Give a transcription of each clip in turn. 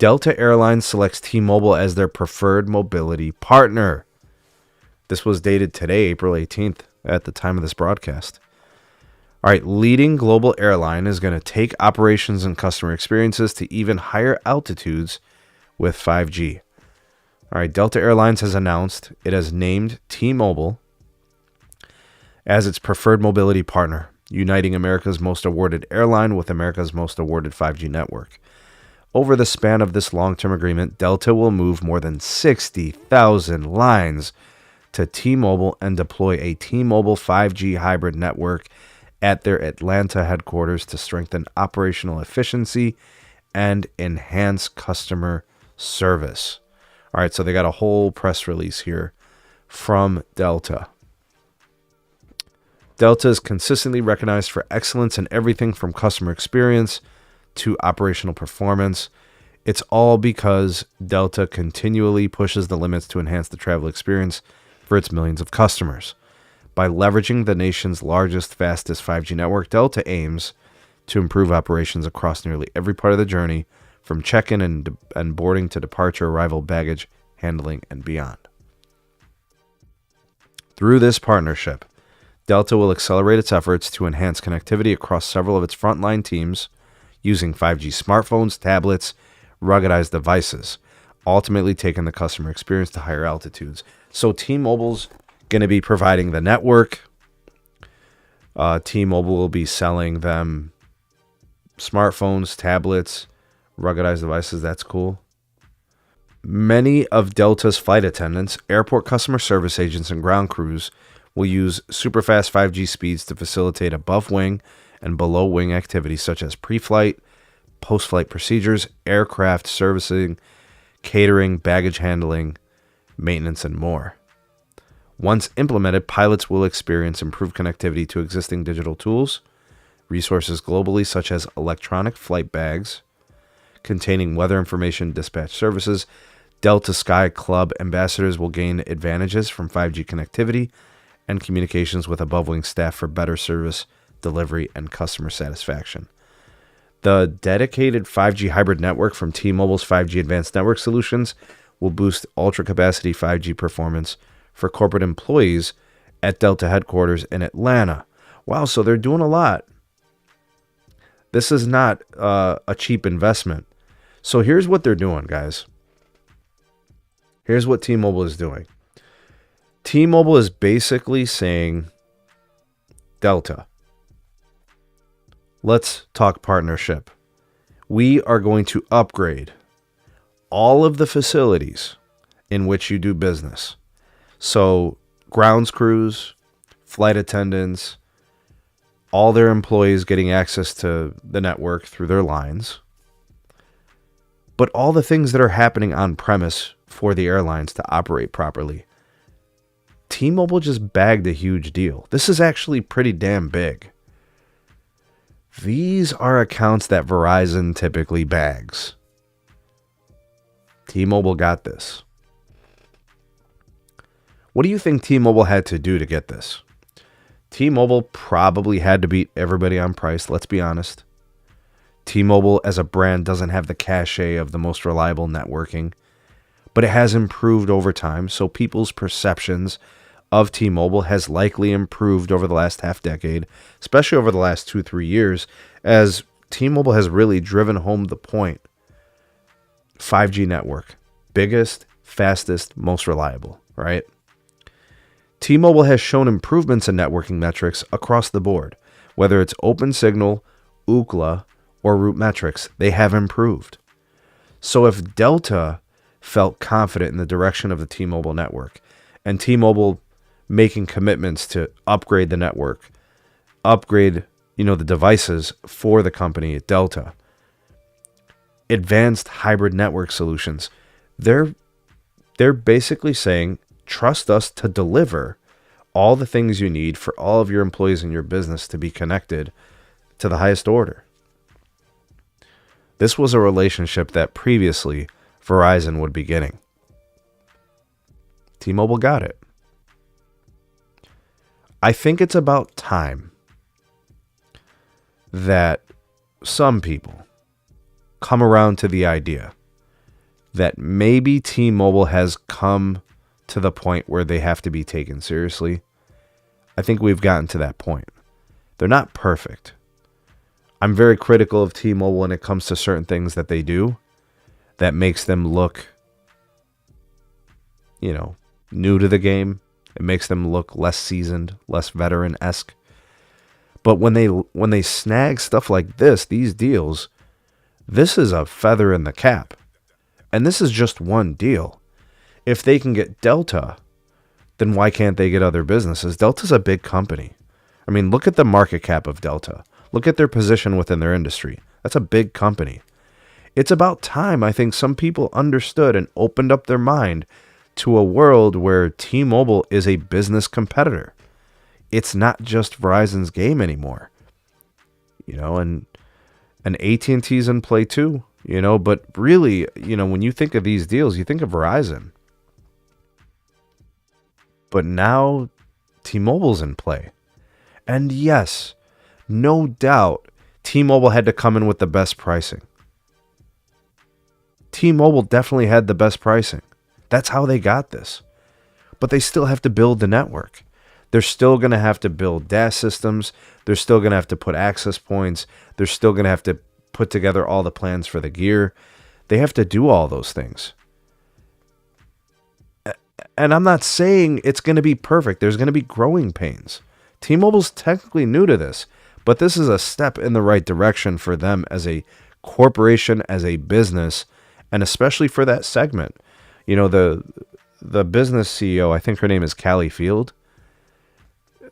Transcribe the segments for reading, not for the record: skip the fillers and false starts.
Delta Airlines selects T-Mobile as their preferred mobility partner. This was dated today, April 18th, at the time of this broadcast. All right, leading global airline is going to take operations and customer experiences to even higher altitudes with 5G. All right, Delta Airlines has announced it has named T-Mobile as its preferred mobility partner, uniting America's most awarded airline with America's most awarded 5G network. Over the span of this long-term agreement, Delta will move more than 60,000 lines to T-Mobile and deploy a T-Mobile 5G hybrid network at their Atlanta headquarters to strengthen operational efficiency and enhance customer service. All right, so they got a whole press release here from Delta. Delta is consistently recognized for excellence in everything from customer experience to operational performance. It's all because Delta continually pushes the limits to enhance the travel experience for its millions of customers. By leveraging the nation's largest, fastest 5G network, Delta aims to improve operations across nearly every part of the journey, from check-in and boarding to departure, arrival, baggage, handling, and beyond. Through this partnership, Delta will accelerate its efforts to enhance connectivity across several of its frontline teams using 5G smartphones, tablets, ruggedized devices, ultimately taking the customer experience to higher altitudes. So T-Mobile's going to be providing the network. T-Mobile will be selling them smartphones, tablets, ruggedized devices. That's cool. Many of Delta's flight attendants, airport customer service agents, and ground crews will use superfast 5G speeds to facilitate above-wing and below-wing activities such as pre-flight, post-flight procedures, aircraft servicing, catering, baggage handling, maintenance, and more. Once implemented, pilots will experience improved connectivity to existing digital tools, resources globally such as electronic flight bags containing weather information dispatch services. Delta Sky Club ambassadors will gain advantages from 5G connectivity and communications with above-wing staff for better service, delivery, and customer satisfaction. The dedicated 5G hybrid network from T-Mobile's 5G Advanced Network Solutions will boost ultra-capacity 5G performance for corporate employees at Delta headquarters in Atlanta. Wow, so they're doing a lot. This is not a cheap investment. So here's what they're doing, guys. Here's what T-Mobile is doing. T-Mobile is basically saying, Delta, let's talk partnership. We are going to upgrade all of the facilities in which you do business. So grounds crews, flight attendants, all their employees getting access to the network through their lines. But all the things that are happening on premise for the airlines to operate properly. T-Mobile just bagged a huge deal. This is actually pretty damn big. These are accounts that Verizon typically bags. T-Mobile got this. What do you think T-Mobile had to do to get this? T-Mobile probably had to beat everybody on price, let's be honest. T-Mobile as a brand doesn't have the cachet of the most reliable networking, but it has improved over time, so people's perceptions of T-Mobile has likely improved over the last half decade, especially over the last 2-3 years, as T-Mobile has really driven home the point. 5G network, biggest, fastest, most reliable, right? T-Mobile has shown improvements in networking metrics across the board. Whether it's open signal, ookla, or root metrics, they have improved. So if Delta felt confident in the direction of the T-Mobile network, and T-Mobile making commitments to upgrade the network, upgrade, the devices for the company at Delta, advanced hybrid network solutions, they're basically saying, trust us to deliver all the things you need for all of your employees in your business to be connected to the highest order. This was a relationship that previously Verizon would be getting. T-Mobile got it. I think it's about time that some people come around to the idea that maybe T-Mobile has come to the point where they have to be taken seriously. I think we've gotten to that point. They're not perfect. I'm very critical of T-Mobile when it comes to certain things that they do that makes them look, new to the game. It makes them look less seasoned, less veteran-esque. But when they snag stuff like this, these deals, this is a feather in the cap. And this is just one deal. If they can get Delta, then why can't they get other businesses? Delta's a big company. I mean, look at the market cap of Delta. Look at their position within their industry. That's a big company. It's about time, I think, some people understood and opened up their mind to a world where T-Mobile is a business competitor. It's not just Verizon's game anymore. And AT&T's in play too, but really, when you think of these deals, you think of Verizon. But now T-Mobile's in play. And yes, no doubt, T-Mobile had to come in with the best pricing. T-Mobile definitely had the best pricing. That's how they got this. But they still have to build the network. They're still going to have to build DAS systems. They're still going to have to put access points. They're still going to have to put together all the plans for the gear. They have to do all those things. And I'm not saying it's going to be perfect. There's going to be growing pains. T-Mobile's technically new to this, but this is a step in the right direction for them as a corporation, as a business, and especially for that segment. The business CEO, I think her name is Callie Field.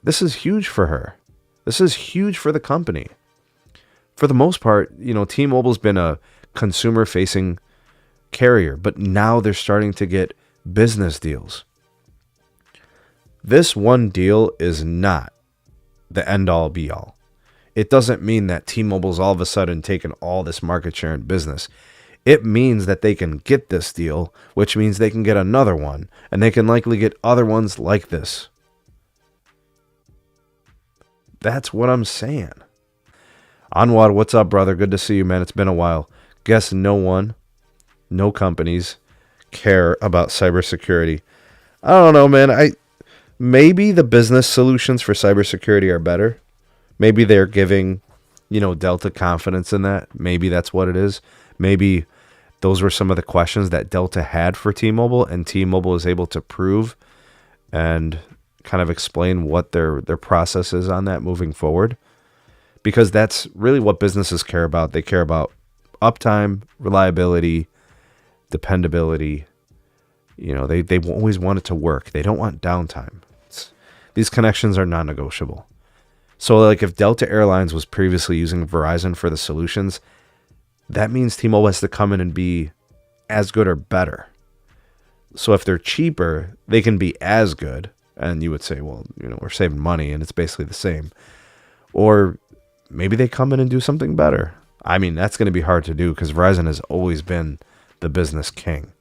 This is huge for her. This is huge for the company. For the most part, T-Mobile's been a consumer-facing carrier, but now they're starting to get business deals. This one deal is not the end-all be-all. It doesn't mean that T-Mobile's all of a sudden taken all this market share in business. It means that they can get this deal, which means they can get another one, and they can likely get other ones like this. That's what I'm saying. Anwar, what's up, brother? Good to see you, man. It's been a while. Guess no companies care about cybersecurity. I don't know, man. Maybe the business solutions for cybersecurity are better. Maybe they're giving, Delta confidence in that. Maybe that's what it is. Maybe those were some of the questions that Delta had for T-Mobile, and T-Mobile is able to prove and kind of explain what their process is on that moving forward. Because that's really what businesses care about. They care about uptime, reliability, dependability. They always want it to work. They don't want downtime. These connections are non-negotiable. So like if Delta Airlines was previously using Verizon for the solutions, that means T-Mobile has to come in and be as good or better. So if they're cheaper, they can be as good. And you would say, well, we're saving money and it's basically the same. Or maybe they come in and do something better. I mean, that's going to be hard to do because Verizon has always been the business king,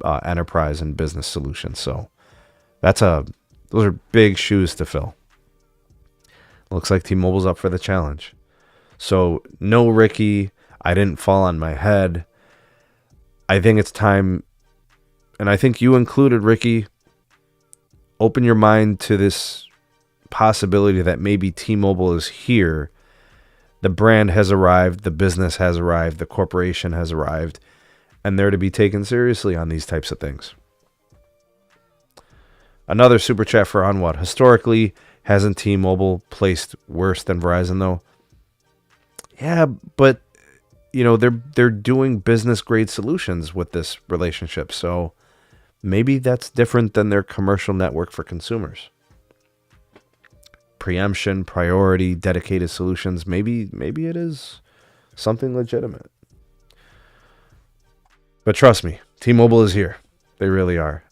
enterprise and business solutions. So those are big shoes to fill. Looks like T-Mobile's up for the challenge. So no, Ricky, I didn't fall on my head. I think it's time, and I think you included, Ricky, open your mind to this possibility that maybe T-Mobile is here. The brand has arrived, the business has arrived, the corporation has arrived, and they're to be taken seriously on these types of things. Another super chat for Anwar. Historically, hasn't T-Mobile placed worse than Verizon though? Yeah, but they're doing business grade solutions with this relationship, so maybe that's different than their commercial network for consumers. Preemption, priority, dedicated solutions. Maybe it is something legitimate. But trust me, T-Mobile is here. They really are.